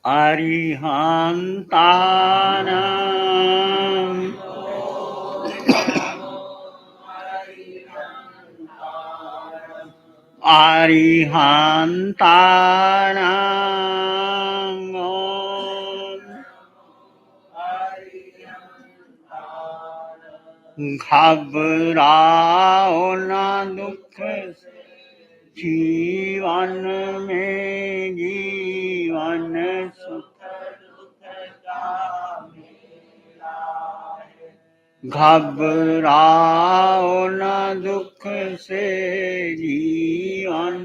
अरिहन्तानां अरिहन्तानां घबराओ ना दुख जीवन में जीवन सुख घबराओ ना दुख से जीवन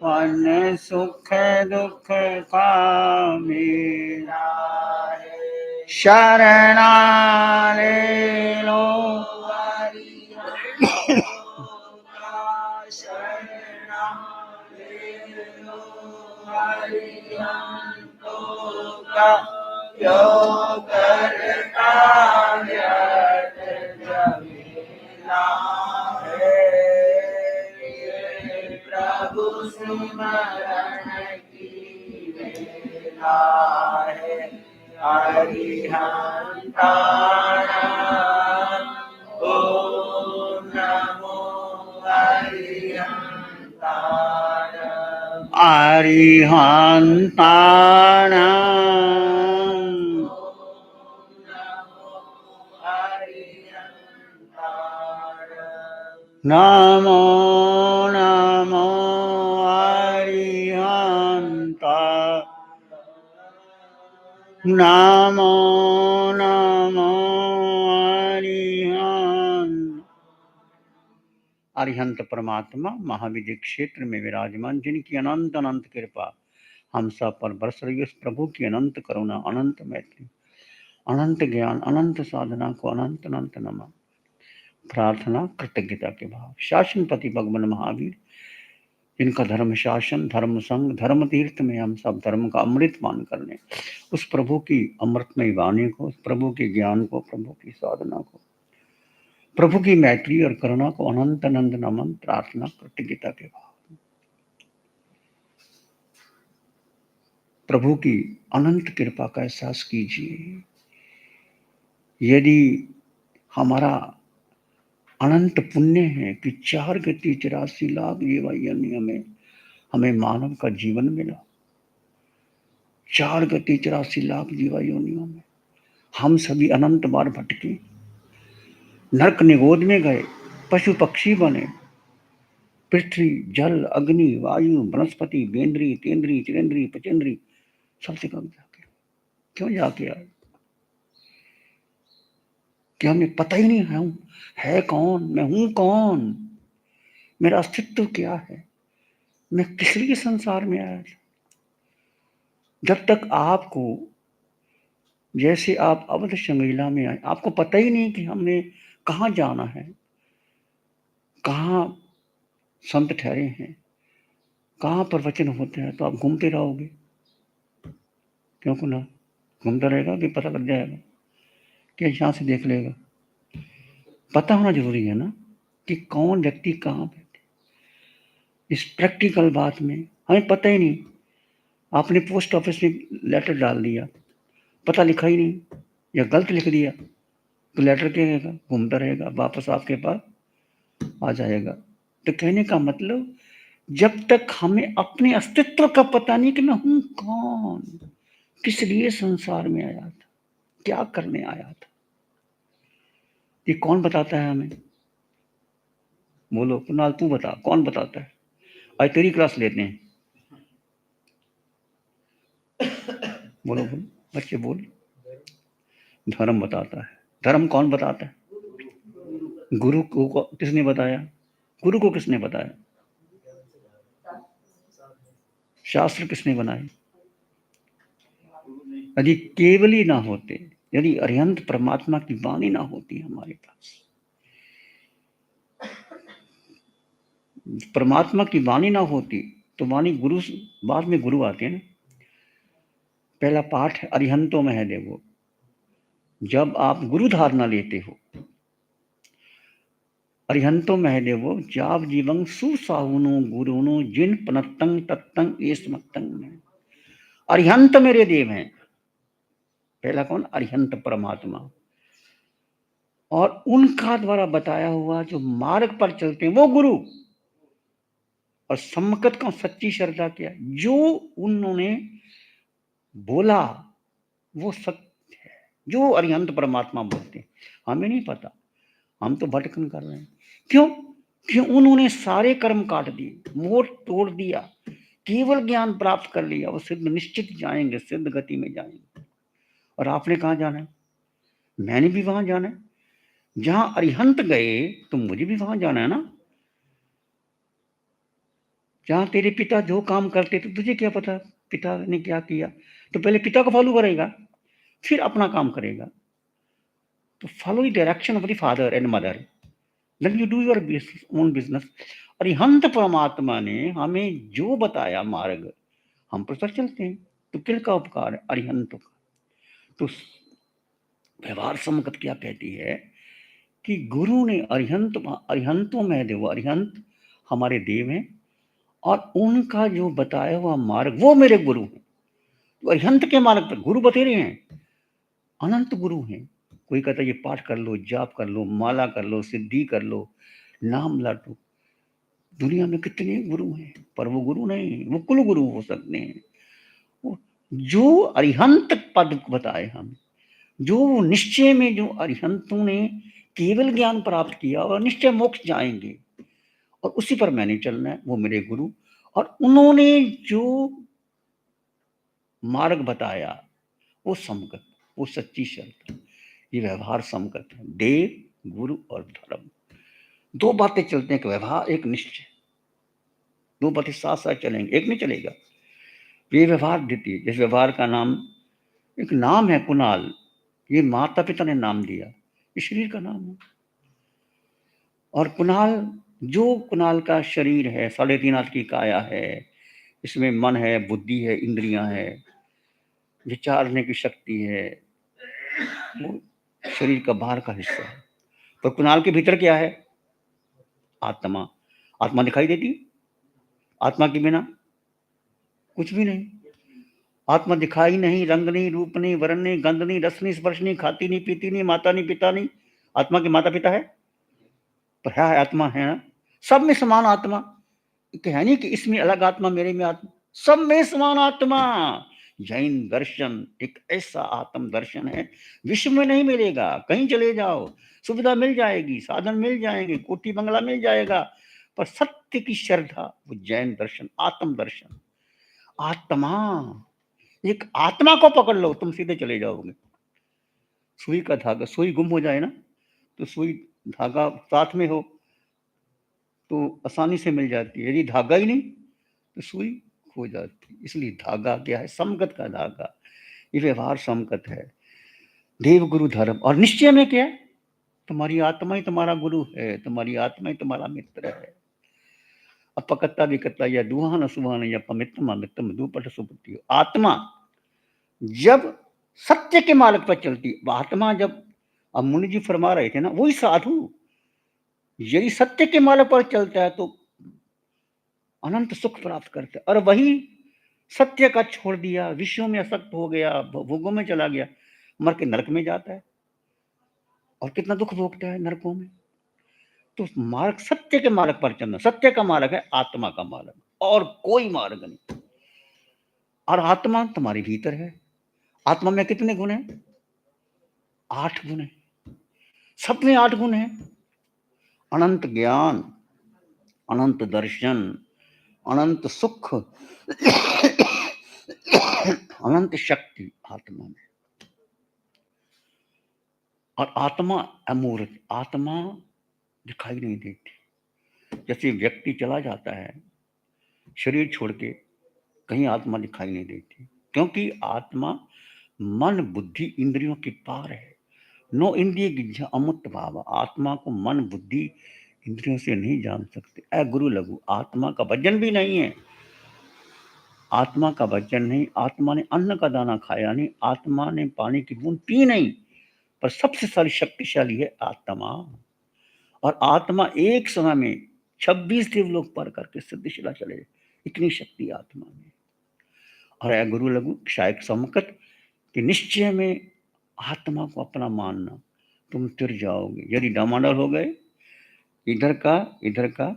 वन सुख दुख का मेला शरणा ले लो जो करता व्यर्थ जमीला है प्रभु स्मरण की वेला है अरिहंतानां ओम नमो अरिहंतानां अरिहंतानां नमो नमो अरिहंता नमो नमो अरिहंत। अरिहंत परमात्मा महाविद्य क्षेत्र में विराजमान, जिनकी अनंत अनंत कृपा हम सब पर बरस रही है, उस प्रभु की अनंत करुणा, अनंत मैत्री, अनंत ज्ञान, अनंत साधना को अनंत अनंत नमः। प्रार्थना कृतज्ञता के भाव। शासनपति भगवान महावीर, जिनका धर्म शासन, धर्म संग, धर्म तीर्थ में हम सब धर्म का अमृत पान करने, उस प्रभु की अमृतमय वाणी को, उस प्रभु के ज्ञान को, प्रभु की साधना को, प्रभु की मैत्री और करुणा को अनंत अनंत नमन। प्रार्थना कृतज्ञता के भाव। प्रभु की अनंत कृपा का एहसास कीजिए। यदि हमारा अनंत पुण्य है कि 4 गति 84 लाख जीवायु में हमें मानव का जीवन मिला, 4 गति 84 लाख जीवायोनियों में हम सभी अनंत बार भटके, नरक निगोद में गए, पशु पक्षी बने, पृथ्वी जल अग्नि वायु वनस्पति बेंद्री तेंद्री चिरेंद्री पचेंद्री सबसे कम जाके, क्यों जाके आए? क्या हमें पता ही नहीं है कौन, मैं हूं कौन, मेरा अस्तित्व क्या है, मैं किस लिए संसार में आया था? जब तक आपको, जैसे आप अवध शंगरीला में आए, आपको पता ही नहीं कि हमने कहाँ जाना है, कहाँ संत ठहरे हैं, कहाँ प्रवचन होते हैं, तो आप घूमते रहोगे। क्यों को ना घूमता रहेगा कि पता लग जाएगा, क्या यहाँ से देख लेगा? पता होना जरूरी है ना कि कौन व्यक्ति कहाँ बैठे। इस प्रैक्टिकल बात में हमें पता ही नहीं। आपने पोस्ट ऑफिस में लेटर डाल दिया, पता लिखा ही नहीं या गलत लिख दिया, तो लेटर क्या रहेगा? घूमता रहेगा, वापस आपके पास आ जाएगा। तो कहने का मतलब, जब तक हमें अपने अस्तित्व का पता नहीं कि मैं हूं कौन, किस लिए संसार में आया था, क्या करने आया था, ये कौन बताता है हमें? बोलो कुणाल, तू बता, कौन बताता है? आज तेरी क्लास लेते हैं। बोलो बोलो बच्चे बोल। धर्म बताता है। धर्म कौन बताता है? गुरु को किसने बताया? गुरु को किसने बताया? शास्त्र किसने बनाए? यदि केवल ही ना होते, यदि अरिहंत परमात्मा की वाणी ना होती हमारे पास, परमात्मा की वाणी ना होती तो वाणी गुरु, बाद में गुरु आते हैं ना। पहला पाठ है अरिहंतो में है, देखो, जब आप गुरु धारणा लेते हो, अरिहंतो महदेवो जाव जीवं सुसाहुनो गुरुनो जिन पनत्तंग तत्तंग एस्मत्तंग में, अरिहंत मेरे देव हैं। पहला कौन? अरिहंत परमात्मा। और उनका द्वारा बताया हुआ जो मार्ग पर चलते हैं वो गुरु। और सम्मत का सच्ची श्रद्धा क्या? जो उन्होंने बोला वो सत्य है, जो अरिहंत परमात्मा बोलते हैं। हमें नहीं पता, हम तो भटकन कर रहे हैं। क्यों? क्यों? उन्होंने सारे कर्म काट दिए, मोह तोड़ दिया, केवल ज्ञान प्राप्त कर लिया, वो सिद्ध निश्चित जाएंगे, सिद्ध गति में जाएंगे। और आपने कहाँ जाना है? मैंने भी वहां जाना है। जहां अरिहंत गए तो मुझे भी वहां जाना है ना। जहां तेरे पिता जो काम करते थे, तुझे क्या पता पिता ने क्या किया? तो पहले पिता को फॉलो करेगा, फिर अपना काम करेगा। तो follow the direction of the father and mother, then you do your own business. Arihant परमात्मा ने हमें जो बताया मार्ग, हम पर चलते हैं। तो किसका उपकार है? अरिहंत का। तो व्यवहार सम्मत क्या कहती है कि गुरु ने अरिहंत, अरिहंतों में देव, अरिहंत हमारे देव हैं, और उनका जो बताया हुआ मार्ग वो मेरे गुरु हैं। तो अरिहंत के मार्ग पर गुरु बतेरे हैं, अनंत गुरु हैं। कोई कहता है ये पाठ कर लो, जाप कर लो, माला कर लो, सिद्धि कर लो, नाम लाटो। दुनिया में कितने गुरु हैं, पर वो गुरु नहीं, वो कुल गुरु हो सकते हैं। वो जो अरिहंत पद बताए हम, जो निश्चय में जो अरिहंतों ने केवल ज्ञान प्राप्त किया और निश्चय मोक्ष जाएंगे, और उसी पर मैंने चलना है, वो मेरे गुरु। और उन्होंने जो मार्ग बताया वो समगत, वो सच्ची शर्त। ये व्यवहार समगत है, देव गुरु और धर्म। दो बातें चलते हैं, एक व्यवहार एक निश्चय। दो बातें साथ साथ चलेंगे, एक नहीं चलेगा। ये व्यवहार देती है। जिस व्यवहार का नाम, एक नाम है कुणाल, ये माता पिता ने नाम दिया, ये शरीर का नाम है। और कुणाल, जो कुणाल का शरीर है, 3.5 हाथ की काया है, इसमें मन है, बुद्धि है, इंद्रियां है, विचारने की शक्ति है, वो शरीर का बाहर का हिस्सा है। पर कुणाल के भीतर क्या है? आत्मा। आत्मा दिखाई देती? आत्मा के बिना कुछ भी नहीं। आत्मा दिखाई नहीं, रंग नहीं, रूप नहीं, वर्ण नहीं, गंध नहीं, रस नहीं, स्पर्श नहीं, खाती नहीं, पीती नहीं, माता नहीं, पिता नहीं। आत्मा के माता पिता है, पर है आत्मा है ना। सब में समान आत्मा, है नहीं कि इसमें अलग आत्मा, मेरे में आत्मा, सब में समान आत्मा। जैन दर्शन एक ऐसा आत्म दर्शन है, विश्व में नहीं मिलेगा। कहीं चले जाओ, सुविधा मिल जाएगी, साधन मिल जाएंगे, कोठी बंगला मिल जाएगा, पर सत्य की श्रद्धा वो जैन दर्शन, आत्म दर्शन। आत्मा, एक आत्मा को पकड़ लो, तुम सीधे चले जाओगे। सुई का धागा, सुई गुम हो जाए ना, तो सुई धागा साथ में हो तो आसानी से मिल जाती है, यदि धागा ही नहीं तो सुई खो जाती। इसलिए धागा क्या है? समगत का धागा। ये व्यवहार समगत है, देव गुरु धर्म। और निश्चय में क्या है? तुम्हारी आत्मा ही तुम्हारा गुरु है, तुम्हारी आत्मा ही तुम्हारा मित्र है। अपकत्ता विकत्ता या दुहान सुहान या पमित्रम अमित्रम दुपट सुपति। आत्मा जब सत्य के मार्ग पर चलती, आत्मा जब, अब मुनि जी फरमा रहे थे ना, वही साधु यदि सत्य के मार्ग पर चलता है तो अनंत सुख प्राप्त करते हैं। और वही सत्य का छोड़ दिया, विषयों में आसक्त हो गया, भोगों में चला गया, मर के नरक में जाता है, और कितना दुख भोगता है नरकों में। तो मार्ग, सत्य के मार्ग पर चलना, सत्य का मार्ग है आत्मा का मार्ग, और कोई मार्ग नहीं। और आत्मा तुम्हारे भीतर है। आत्मा में कितने गुण हैं? 8 गुण है, सब में 8 गुण है। अनंत ज्ञान, अनंत दर्शन, अनंत सुख, अनंत शक्ति आत्मा में। और आत्मा अमूर्त, आत्मा दिखाई नहीं देती। जैसे व्यक्ति चला जाता है शरीर छोड़ के, कहीं आत्मा दिखाई नहीं देती, क्योंकि आत्मा मन बुद्धि इंद्रियों के पार है। नो इंद्रिय गिज्झा अमुत भाव। आत्मा को मन बुद्धि इंद्रियों से नहीं जान सकते। गुरु लघु, आत्मा का वजन भी नहीं है। आत्मा का वजन नहीं, आत्मा ने अन्न का दाना खाया नहीं, आत्मा ने पानी की बूंद पी नहीं, पर सबसे सारी शक्तिशाली है आत्मा। और आत्मा एक समय में 26 देवलोक पार करके सिद्धिशिला चले, इतनी शक्ति आत्मा में। हर गुरु लघु शायक समकत कि निश्चय में आत्मा को अपना मानना, तुम तिर जाओगे। यदि डामाडोल हो गए इधर का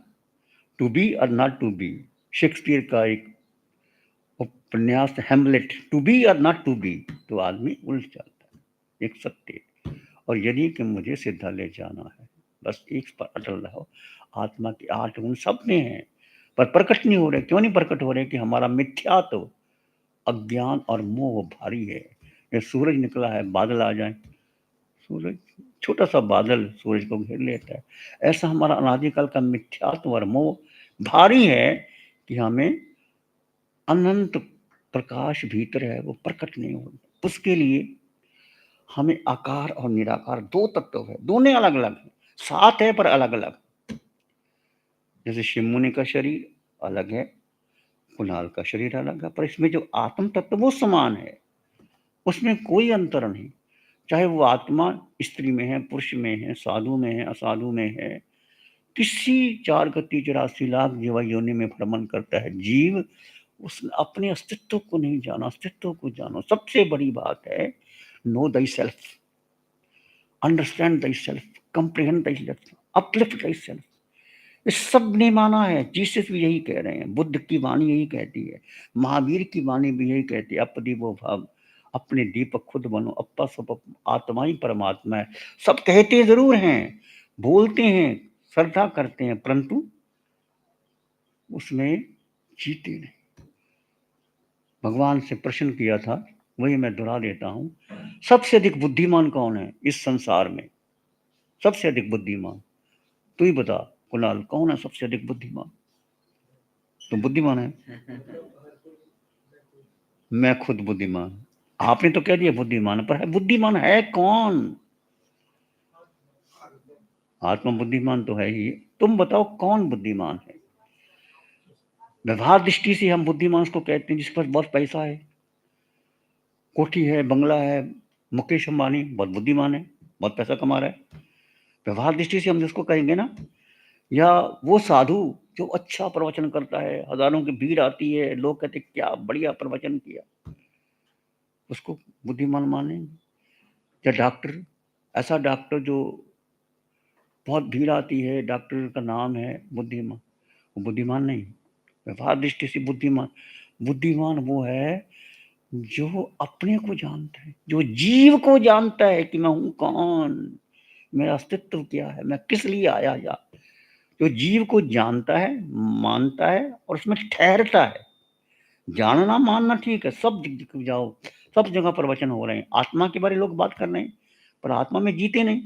टू बी और नॉट टू बी, शेक्सपियर का एक उपन्यास हेमलेट, टू बी और नॉट टू बी, तो आदमी उलझ जाता है। एक सत्य, और यदि कि मुझे सीधा ले जाना है, बस एक पर अटल रहो। आत्मा के 8 गुण सब में हैं, पर प्रकट नहीं हो रहे। क्यों नहीं प्रकट हो रहे? कि हमारा मिथ्यात्व, अज्ञान और मोह भारी है। ये सूरज निकला है, बादल आ जाए, सूरज छोटा सा बादल सूरज को घेर लेता है। ऐसा हमारा अनादिकाल का मिथ्यात्व और मोह भारी है कि हमें अनंत प्रकाश भीतर है, वो प्रकट नहीं हो रहा। उसके लिए हमें आकार और निराकार 2 तत्व है, दोनों अलग अलग है, साथ है पर अलग अलग। जैसे शिव मुनि का शरीर अलग है, कुणाल का शरीर अलग है, पर इसमें जो आत्म तत्व वो समान है, उसमें कोई अंतर नहीं। चाहे वो आत्मा स्त्री में है, पुरुष में है, साधु में है, असाधु में है, किसी 4 गति 84 लाख जीवा योनि में भ्रमण करता है जीव, उसने अपने अस्तित्व को नहीं जाना। अस्तित्व को जानो। सबसे बड़ी बात है no thy self, understand thy self, कंप्रिहेंड thy self, uplift thy self. ये सब ने माना है। जीसस भी यही कह रहे हैं, बुद्ध की वाणी यही कहती है, महावीर की वाणी भी यही कहती है, अपदीपो भाव, अपने दीपक खुद बनो, अप्पा सब आत्मा ही परमात्मा है। सब कहते जरूर हैं, बोलते हैं, श्रद्धा करते हैं, परंतु उसमें जीते नहीं। भगवान से प्रश्न किया था, वही मैं दोहरा देता हूं, सबसे अधिक बुद्धिमान कौन है इस संसार में? सबसे अधिक बुद्धिमान तू ही बता कुणाल, कौन है सबसे अधिक बुद्धिमान? तो बुद्धिमान है। मैं खुद बुद्धिमान। आपने तो कह दिया बुद्धिमान, पर है बुद्धिमान है कौन? आत्मा बुद्धिमान तो है ही। तुम बताओ कौन बुद्धिमान है? व्यवहार दृष्टि से हम बुद्धिमान उसको कहते हैं जिस पर बहुत पैसा है, कोठी है, बंगला है। मुकेश अंबानी बहुत बुद्धिमान है, बहुत पैसा कमा रहा है। व्यवहार दृष्टि से हम जिसको कहेंगे ना, या वो साधु जो अच्छा प्रवचन करता है, हजारों की भीड़ आती है, लोग कहते क्या बढ़िया प्रवचन किया, उसको बुद्धिमान मानेंगे। या डॉक्टर, ऐसा डॉक्टर जो बहुत भीड़ आती है, डॉक्टर का नाम है बुद्धिमान, वो बुद्धिमान नहीं। व्यवहार दृष्टि से बुद्धिमान, बुद्धिमान वो है जो अपने को जानता है, जो जीव को जानता है कि मैं हूं कौन, मेरा अस्तित्व क्या है, मैं किस लिए आया। या जो जीव को जानता है, मानता है और उसमें ठहरता है। जानना मानना ठीक है, सब जगह जाओ, सब जगह प्रवचन हो रहे हैं, आत्मा के बारे में लोग बात कर रहे हैं, पर आत्मा में जीते नहीं,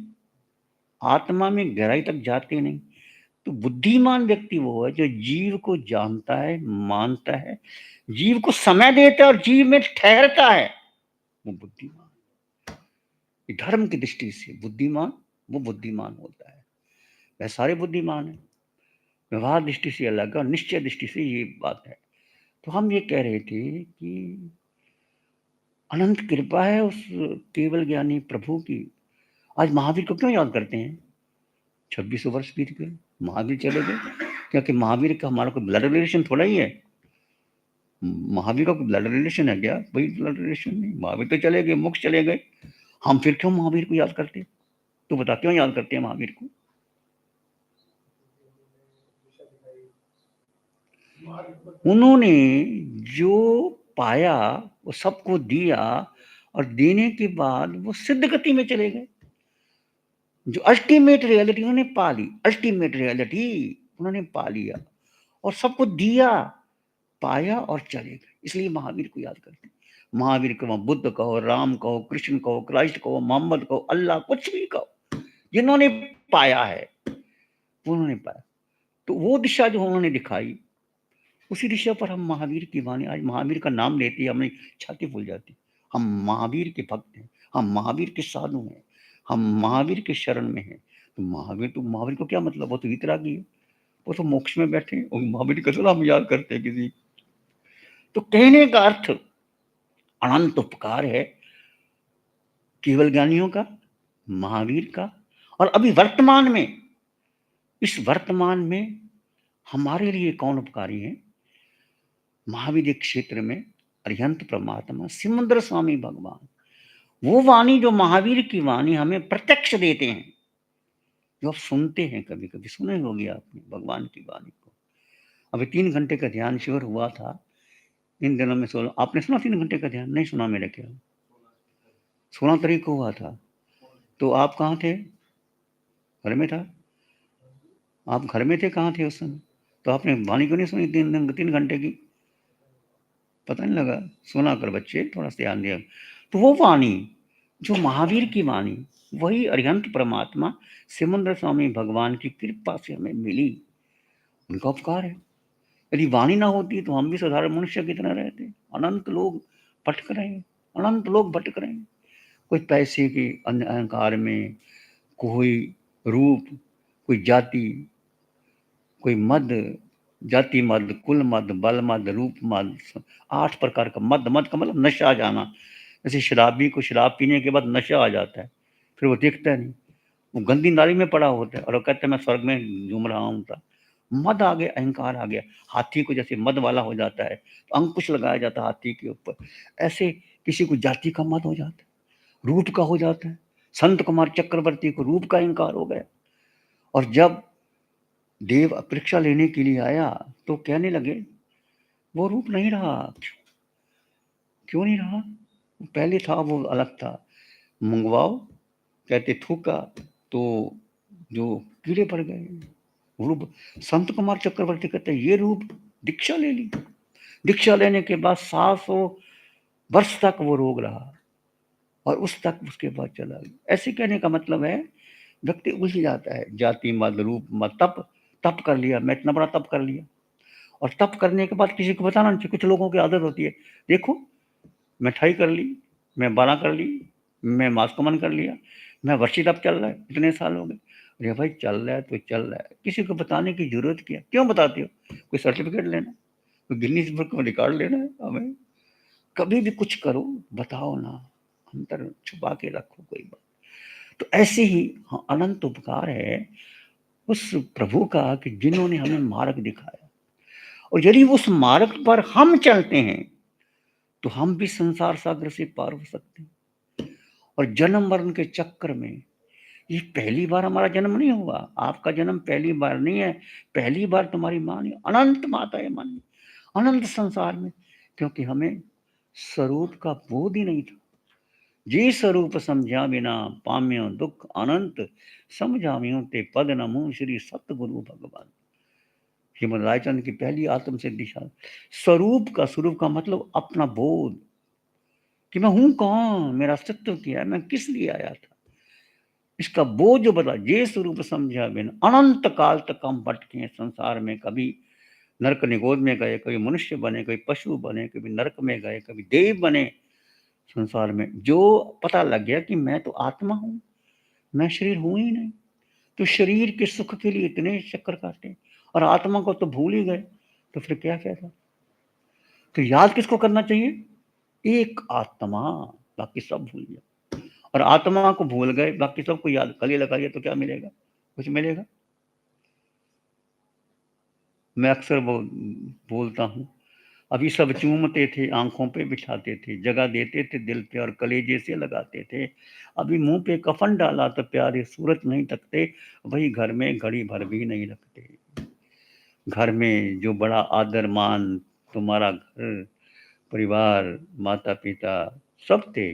आत्मा में गहराई तक जाते नहीं। तो बुद्धिमान व्यक्ति वो है जो जीव को जानता है, मानता है, जीव को समय देता है और जीव में ठहरता है, वो बुद्धिमान। धर्म की दृष्टि से बुद्धिमान वो बुद्धिमान होता है। वह सारे बुद्धिमान है। व्यवहार दृष्टि से अलग और निश्चय दृष्टि से ये बात है। तो हम ये कह रहे थे कि अनंत कृपा है उस केवल ज्ञानी प्रभु की। आज महावीर को क्यों याद करते हैं? 2600 वर्ष बीत गए, महावीर चले गए, क्योंकि महावीर का हमारा कोई ब्लड रिलेशन थोड़ा ही है। महावीर का कोई ब्लड रिलेशन है क्या? कोई ब्लड रिलेशन नहीं। महावीर तो चले गए, मोक्ष चले गए, हम फिर क्यों महावीर को याद करते? तो बता क्यों याद करते हैं महावीर को? उन्होंने जो पाया वो सबको दिया, और देने के बाद वो सिद्ध गति में चले गए। जो अल्टीमेट रियलिटी उन्होंने पा ली, अल्टीमेट रियलिटी उन्होंने पा लिया और सबको दिया, पाया और चले गए। इसलिए महावीर को याद करते हैं। महावीर को बुद्ध कहो, राम कहो, कृष्ण कहो, क्राइस्ट कहो, मोहम्मद कहो, अल्लाह, कुछ भी कहो, जिन्होंने पाया है उन्होंने पाया। तो वो दिशा जो उन्होंने दिखाई, उसी दिशा पर हम महावीर की वाणी, आज महावीर का नाम लेते ही हमें छाती फूल जाती। हम महावीर के भक्त हैं, हम महावीर के साधु हैं, हम महावीर के शरण में हैं। तो महावीर को क्या मतलब? वो तो वितरागी है, वो तो मोक्ष में बैठे हैं, और महावीर का चलो हम याद करते हैं किसी। तो कहने का अर्थ अनंत उपकार है केवल ज्ञानियों का, महावीर का। और अभी वर्तमान में, इस वर्तमान में हमारे लिए कौन उपकारी है? महावीर क्षेत्र में अरिहंत परमात्मा सिमंदर स्वामी भगवान, वो वाणी जो महावीर की वाणी हमें प्रत्यक्ष देते हैं, जो आप सुनते हैं, कभी कभी सुने होगी आपने भगवान की वाणी को। अभी 3 घंटे का ध्यान शिविर हुआ था इन दिनों में। 16 आपने सुना 3 घंटे का ध्यान? नहीं सुना मेरे ख्याल, 16 तारीख को हुआ था। तो आप कहाँ थे? घर में था? आप घर में थे, कहाँ थे उस समय? तो आपने वाणी क्यों नहीं सुनी 3 घंटे की? पता नहीं लगा? सुना कर बच्चे, थोड़ा सा ध्यान दिया। तो वो वाणी जो महावीर की वाणी, वही अरिहंत परमात्मा सिमंदर स्वामी भगवान की कृपा से हमें मिली, उनका उपकार है। यदि वाणी ना होती तो हम भी साधारण मनुष्य की तरह रहते। अनंत लोग भटक रहे हैं, अनंत लोग भटक रहे हैं। कोई पैसे के अहंकार में, कोई रूप, कोई जाति, कोई मद, जाति मद, कुल मद, बल मद, रूप मद, 8 प्रकार का मद। मद का मतलब नशा आ जाना। जैसे शराबी को शराब पीने के बाद नशा आ जाता है, फिर वो देखता नहीं, वो गंदी नाली में पड़ा होता है और वो कहता है मैं स्वर्ग में झूम रहा हूँ। मद आ गया, अहंकार आ गया। हाथी को जैसे मद वाला हो जाता है तो अंकुश लगाया जाता है हाथी के ऊपर, ऐसे किसी को जाति का मद हो जाता है, रूप का हो जाता है। संत कुमार चक्रवर्ती को रूप का अहंकार हो गया, और जब देव परीक्षा लेने के लिए आया तो कहने लगे वो रूप नहीं रहा। क्यों नहीं रहा? पहले था वो अलग था, मंगवाओ, कहते थूका तो जो कीड़े पड़ गए रूप। संत कुमार चक्रवर्ती कहते ये रूप, दीक्षा ले ली। दीक्षा लेने के बाद 700 वर्ष तक वो रोग रहा, और उस तक उसके बाद चला गया। ऐसे कहने का मतलब है व्यक्ति उलझ जाता है, जाति मत, रूप मत, तप तप कर लिया, मैं इतना बड़ा तप कर लिया, और तप करने के बाद किसी को बताना नहीं चाहिए। कुछ लोगों की आदत होती है, देखो मैं ठाई कर ली, मैं 12 कर ली, मैं मास्कमन कर लिया, मैं वर्षी तप चल रहा है, इतने साल हो गए। अरे भाई चल रहा है तो चल रहा है, किसी को बताने की जरूरत क्या? क्यों बताते हो? कोई सर्टिफिकेट लेना, कोई गिनीज बुक में रिकॉर्ड लेना है हमें? कभी भी कुछ करो बताओ ना, अंतर छुपा के रखो कोई बात। तो ऐसे ही हाँ, अनंत उपकार है उस प्रभु का कि जिन्होंने हमें मार्ग दिखाया, और यदि उस मार्ग पर हम चलते हैं तो हम भी संसार सागर से पार हो सकते हैं। और जन्म मरण के चक्कर में, ये पहली बार हमारा जन्म नहीं हुआ, आपका जन्म पहली बार नहीं है। पहली बार तुम्हारी माँ ने, अनंत माता है माँ ने, अनंत संसार में, क्योंकि हमें स्वरूप का बोध ही नहीं था। जी स्वरूप समझा बिना पाम्यो दुख अनंत, समझाम्यो ते पद नमो श्री सतगुरु भगवान। श्रीमद रायचंद की पहली आत्म सिद्धि शास्त्र। स्वरूप का मतलब अपना बोध, कि मैं हूं कौन, मेरा अस्तित्व क्या है, मैं किस लिए आया था, इसका बोझ जो बता। जे स्वरूप समझा बिना अनंत काल तक हम भटके हैं संसार में। कभी नरक निगोद में गए, कभी मनुष्य बने, कभी पशु बने, कभी नरक में गए, कभी देव बने। संसार में जो पता लग गया कि मैं तो आत्मा हूं, मैं शरीर हूं ही नहीं, तो शरीर के सुख के लिए इतने चक्कर काटे और आत्मा को तो भूल ही गए, तो फिर क्या फायदा? तो याद किसको करना चाहिए? एक आत्मा, बाकी सब भूल गया। और आत्मा को भूल गए, बाकी सबको याद गले लगाइए तो क्या मिलेगा? कुछ मिलेगा? मैं अक्सर बोलता हूँ, अभी सब चूमते थे, आंखों पे बिठाते थे, जगह देते थे दिल पे और कलेजे से लगाते थे। अभी मुंह पे कफन डाला तो प्यारे सूरत नहीं तकते, वही घर में घड़ी भर भी नहीं रखते। घर में जो बड़ा आदर मान, तुम्हारा घर परिवार, माता पिता सब थे,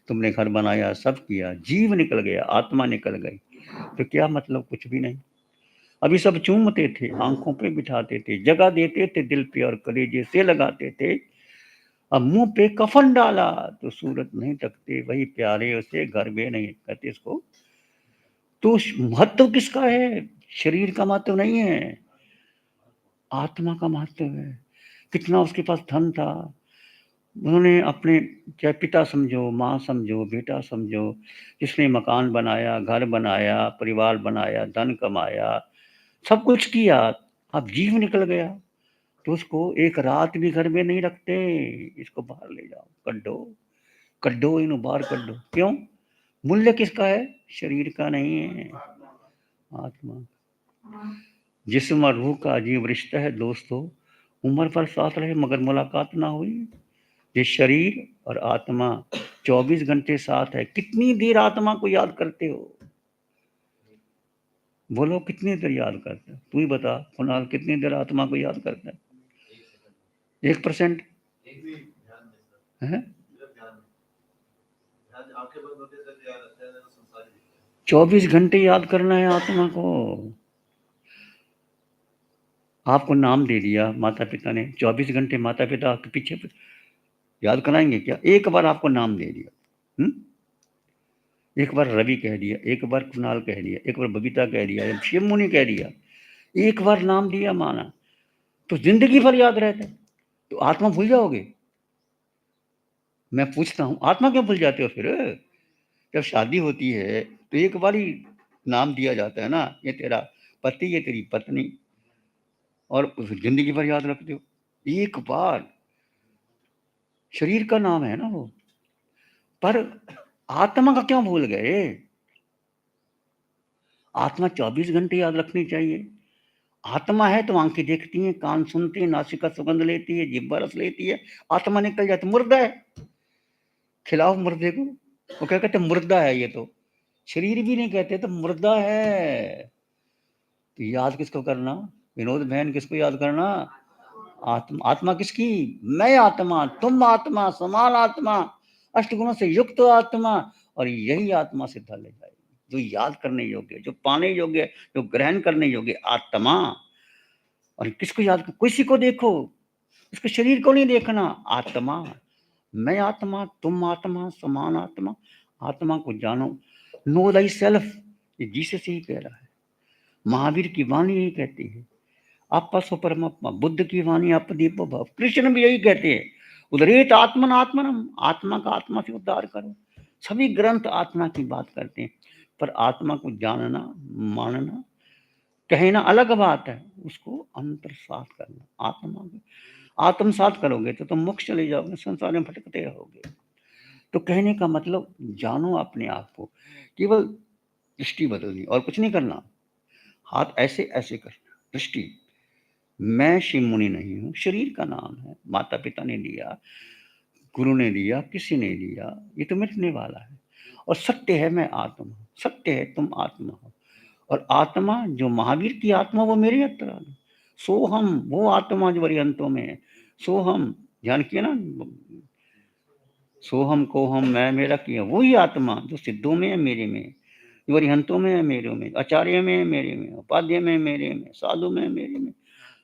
तुमने घर बनाया, सब किया, जीव निकल गया, आत्मा निकल गई, तो क्या मतलब? कुछ भी नहीं। अभी सब चूमते थे, आंखों पे बिठाते थे, जगह देते थे दिल पे और कलेजे से लगाते थे। अब मुंह पे कफन डाला तो सूरत नहीं तकते, वही प्यारे उसे घर में नहीं कहते इसको। तो महत्व किसका है? शरीर का महत्व नहीं है, आत्मा का महत्व है। कितना उसके पास धन था, उन्होंने अपने, चाहे पिता समझो, माँ समझो, बेटा समझो, जिसने मकान बनाया, घर बनाया, परिवार बनाया, धन कमाया, सब कुछ किया, अब जीव निकल गया तो उसको एक रात भी घर में नहीं रखते। इसको बाहर ले जाओ, कड्डो, कड्डो इन बाहर कड्डो। क्यों? मूल्य किसका है? शरीर का नहीं है, आत्मा। जिस्म और रूह का अजीब रिश्ता है दोस्तों। उम्र पर साथ रहे मगर मुलाकात ना हुई, ये शरीर और आत्मा 24 घंटे साथ है। कितनी देर आत्मा को याद करते हो? बोलो कितनी देर याद करते हो? तू ही बता कुणाल, कितनी देर आत्मा को याद करता है? 1% है। 24 घंटे याद करना है आत्मा को। आपको नाम दे दिया माता पिता ने, 24 घंटे माता पिता आपके पीछे याद कराएंगे क्या? एक बार आपको नाम दे दिया, एक बार रवि कह दिया, एक बार कुणाल कह दिया, एक बार बबीता कह दिया, शिव मुनि कह दिया, एक बार नाम दिया माना, तो जिंदगी भर याद रहता है। तो आत्मा भूल जाओगे? मैं पूछता हूँ, आत्मा क्यों भूल जाते हो फिर? जब शादी होती है तो एक बार ही नाम दिया जाता है ना, ये तेरा पति, ये तेरी पत्नी, और जिंदगी भर याद रखते हो। एक बार शरीर का नाम है ना वो, पर आत्मा का क्यों भूल गए? आत्मा 24 घंटे याद रखनी चाहिए। आत्मा है तो आंखें देखती हैं, कान सुनती हैं, नासिका सुगंध लेती है, जिह्वा रस लेती है। आत्मा निकल जाती, मुर्दा है। खिलाओ मुर्दे को, वो क्या कहते, मुर्दा है ये तो। शरीर भी नहीं कहते तो मुर्दा है। तो याद किसको करना? विनोद बहन, किसको याद करना? आत्मा। आत्मा किसकी? मैं आत्मा, तुम आत्मा, समान आत्मा, अष्टगुणों से युक्त आत्मा। और यही आत्मा सिद्धा ले जाएगी, जो याद करने योग्य, जो पाने योग्य, जो ग्रहण करने योग्य आत्मा। और किसको याद कर? किसी को देखो, उसके शरीर को नहीं देखना। आत्मा, मैं आत्मा, तुम आत्मा, समान आत्मा। आत्मा को जानो। नो दाई सेल्फ, ये जीसस ही कह रहा है। महावीर की वाणी यही कहती है। आपा सो परमात्मा, बुद्ध की वाणी अपदीपो भव, कृष्ण भी यही कहते हैं। उदरेत आत्मन आत्मनम, आत्मा का आत्मा से उद्धार करो। सभी ग्रंथ आत्मा की बात करते हैं, पर आत्मा को जानना, मानना, कहना अलग बात है, उसको अंतर साथ करना। आत्मा को आत्मसात करोगे तो तुम मोक्ष चले जाओगे, संसार में भटकते रहोगे। तो कहने का मतलब, जानो अपने आप को, केवल दृष्टि बदलनी और कुछ नहीं करना। हाथ ऐसे ऐसे करना, दृष्टि। मैं शिव मुनि नहीं हूँ, शरीर का नाम है, माता पिता ने दिया, गुरु ने दिया, किसी ने दिया, ये तो मिटने वाला है। और सत्य है मैं आत्मा, सत्य है तुम आत्मा हो। और आत्मा जो महावीर की आत्मा, वो मेरे अंतर, सो हम, वो आत्मा जो वरियंतों में है। सो हम, ध्यान किया ना, सो हम को हम मैं मेरा किया, वही आत्मा जो सिद्धों में है, मेरे में, जो वरिहंतों में है, मेरे में, आचार्य में है, मेरे में, उपाध्याय में, मेरे में, साधु में, मेरे में,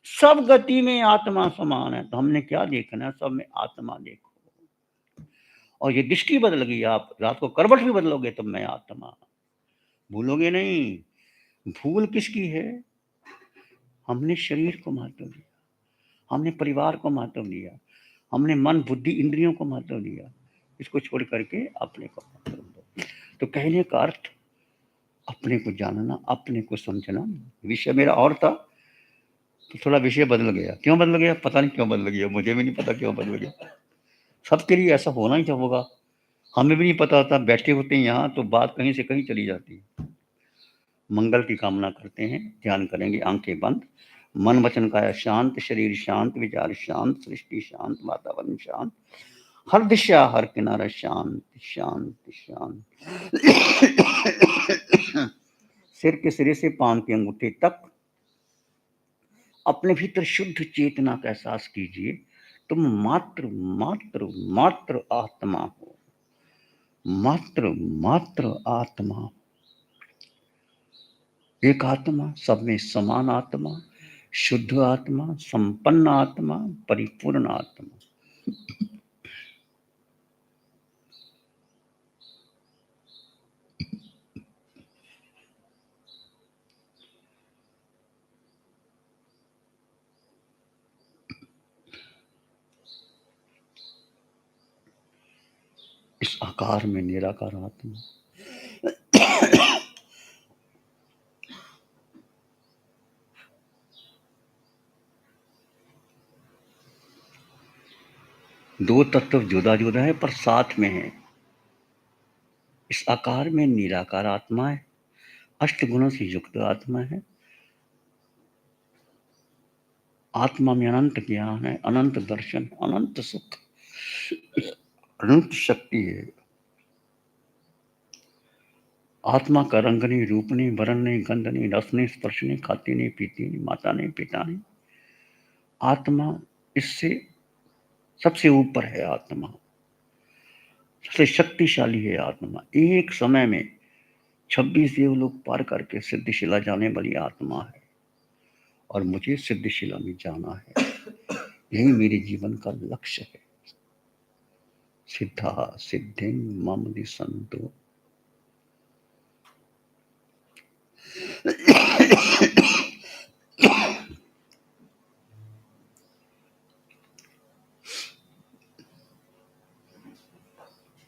सब गति में आत्मा समान है। तो हमने क्या देखना है? सब में आत्मा देखो। और ये दृष्टि बदल गई, आप रात को करवट भी बदलोगे तो मैं आत्मा, भूलोगे नहीं। भूल किसकी है? हमने शरीर को महत्व दिया, हमने परिवार को महत्व दिया, हमने मन बुद्धि इंद्रियों को महत्व दिया। इसको छोड़ करके अपने को महत्व दो। तो कहने का अर्थ, अपने को जानना, अपने को समझना। विषय मेरा और था, तो थोड़ा विषय बदल गया। क्यों बदल गया? पता नहीं क्यों बदल गया, मुझे भी नहीं पता क्यों बदल गया। सबके लिए ऐसा होना ही होगा, हमें भी नहीं पता होता। बैठे होते हैं यहाँ तो बात कहीं से कहीं चली जाती है। मंगल की कामना करते हैं, ध्यान करेंगे आंखें बंद। मन वचन काया शांत, शरीर शांत, विचार शांत, सृष्टि शांत, वातावरण शांत, हर दिशा हर किनारा शांत शांत शांत। सिर के सिरे से पांव के अंगूठे तक अपने भीतर शुद्ध चेतना का एहसास कीजिए। तुम मात्र मात्र मात्र आत्मा हो, मात्र मात्र आत्मा। एक आत्मा, सब में समान आत्मा, शुद्ध आत्मा, संपन्न आत्मा, परिपूर्ण आत्मा। इस आकार में निराकार आत्मा। दो तत्व जुदा जुदा है पर साथ में है। इस आकार में निराकार आत्मा है, अष्ट गुणों से युक्त आत्मा है। आत्मा में अनंत ज्ञान है, अनंत दर्शन, अनंत सुख, अनंत शक्ति है। आत्मा का रंग नहीं, रूप नहीं, वर्ण नहीं, गंध नहीं, रस नहीं, स्पर्श नहीं, खाती नहीं, पीती नहीं, माता नहीं, पिता नहीं। आत्मा इससे सबसे ऊपर है। आत्मा सबसे शक्तिशाली है। आत्मा एक समय में 26 देवलोक पार करके सिद्धिशिला जाने वाली आत्मा है, और मुझे सिद्धिशिला में जाना है। यही मेरे जीवन का लक्ष्य है। सिद्धा सिद्धिं मम दिशन्तु।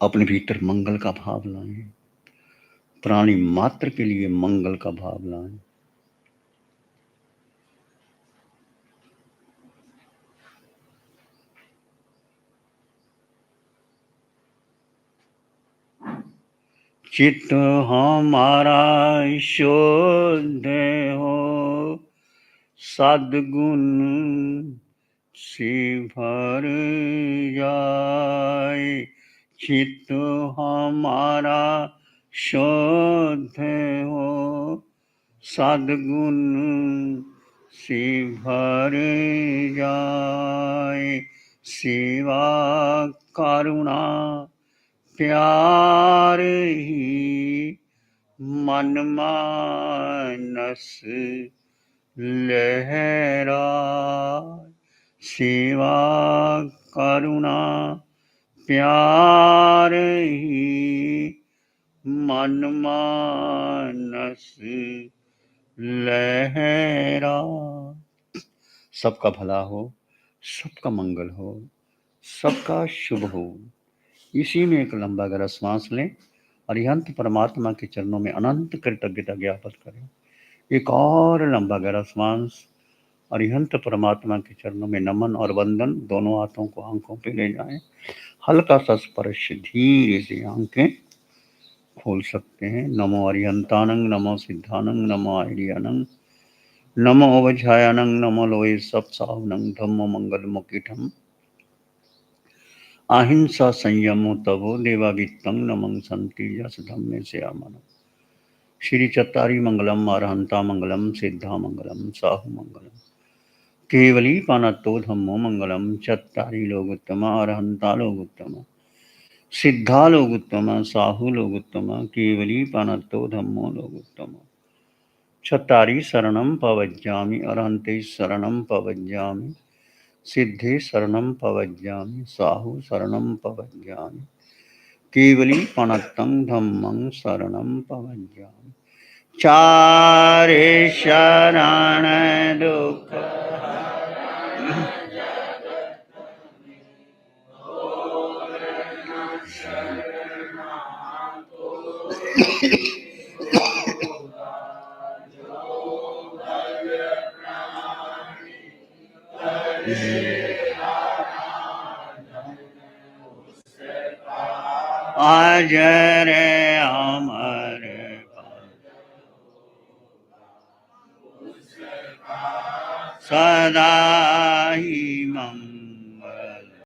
अपने भीतर मंगल का भाव लाएं, प्राणी मात्र के लिए मंगल का भाव लाएं। चित्त हमारा शुद्ध हो, सद्गुण से भर जाए। चित्त हमारा शुद्ध हो, सद्गुण से भर जाए। सेवा करुणा प्यार ही मन मानस लहरा। सेवा करुणा प्यार ही मन मानस लहरा। सबका भला हो, सबका मंगल हो, सबका शुभ हो। इसी में एक लंबा गहरा श्वास लें, अरिहंत परमात्मा के चरणों में अनंत कृतज्ञता ज्ञापन करें। एक और लंबा गहरा श्वास, अरिहंत परमात्मा के चरणों में नमन और वंदन। दोनों हाथों को आंखों पे ले जाएं। हल्का सा स्पर्श, धीरे से आंखें खोल सकते हैं। नमो अरिहंतानंग, नमो सिद्धानंग, नमो आर्यानंग, नमो अवध्यायानंग, नमो लोये सब सावनंग, धम्मो मंगल मुकिठम, अहिंसा संयमो तवो देवावित्तं नमं संति यस धम्मे से आमन। श्री चत्तारी मंगलम, अरहंता मंगलम, सिद्धा मंगलम, साहु मंगलम, केवली पानत्तो धम्मो मंगलम। चत्तारी लोग उत्तम, अरहंता लोग उत्तम, सिद्धा लोग उत्तम, साहु लोग उत्तम, केवली पानत्तो धम्मो लोग उत्तम। चत्तारी शरणं पवज्जामि, अरहंते शरणं पवज्जामि, सिद्धे शरणं पवज्जामि, साहु शरणं पवज्जामि, केवली पनत्तं धम्मं शरणं पवज्जामि। चारे शरण दुख अजर अमर